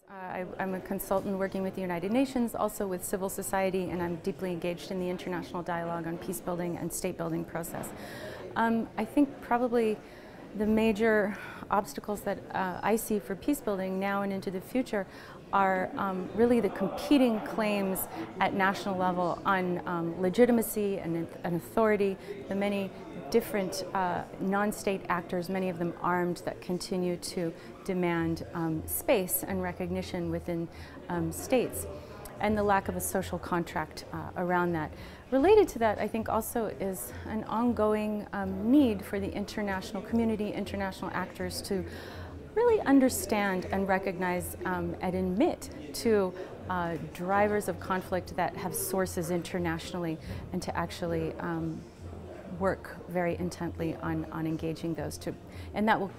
I'm a consultant working with the United Nations, also with civil society, and I'm deeply engaged in the international dialogue on peace building and state building process. I think probably the major obstacles that I see for peace building now and into the future are really the competing claims at national level on legitimacy and authority, the many different non-state actors, many of them armed, that continue to demand space and recognition within states, and the lack of a social contract around that. Related to that, I think also is an ongoing need for the international community, international actors to really understand and recognize and admit to drivers of conflict that have sources internationally, and to actually work very intently on engaging those two. And that will,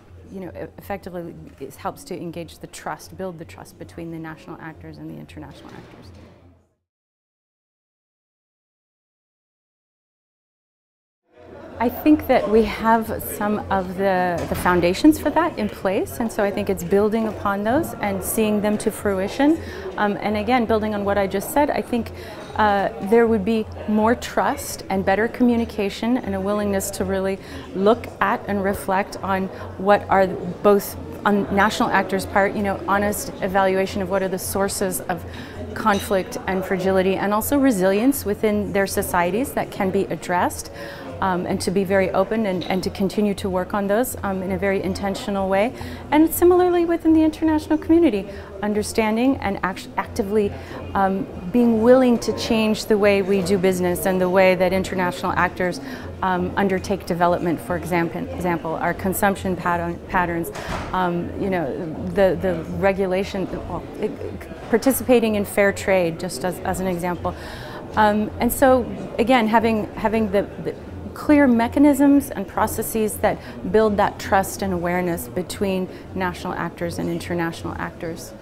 effectively helps to engage the trust, build the trust between the national actors and the international actors. I think that we have some of the foundations for that in place, and so I think it's building upon those and seeing them to fruition. And again, building on what I just said, I think there would be more trust and better communication and a willingness to really look at and reflect on what are both on national actors' part, honest evaluation of what are the sources of conflict and fragility, and also resilience within their societies that can be addressed. And to be very open and to continue to work on those in a very intentional way. And similarly within the international community, understanding and actively being willing to change the way we do business and the way that international actors undertake development. For example, our consumption patterns, the regulation, participating in fair trade, just as an example. And so again, having the clear mechanisms and processes that build that trust and awareness between national actors and international actors.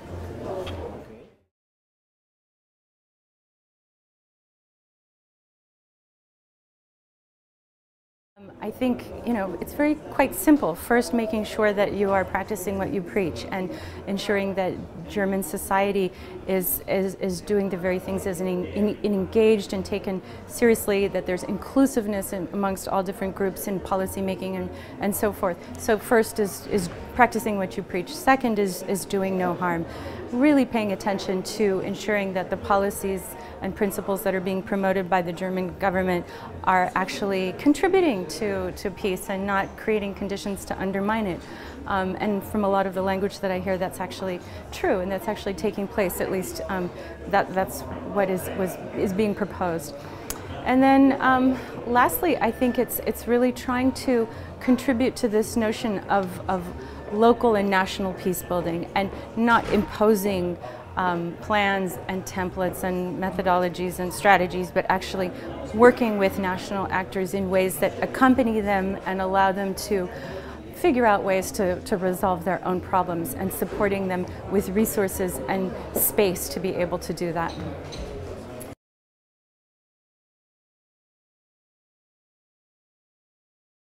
I think, it's quite simple. First, making sure that you are practicing what you preach, and ensuring that German society is doing the very things as engaged and taken seriously, that there's inclusiveness amongst all different groups in policy making and so forth. So first is practicing what you preach. Second is doing no harm. Really paying attention to ensuring that the policies and principles that are being promoted by the German government are actually contributing to peace and not creating conditions to undermine it. And from a lot of the language that I hear, that's actually true, and that's actually taking place. At least that's what is being proposed. And then lastly, I think it's really trying to contribute to this notion of local and national peace building, and not imposing plans and templates and methodologies and strategies, but actually working with national actors in ways that accompany them and allow them to figure out ways to resolve their own problems, and supporting them with resources and space to be able to do that.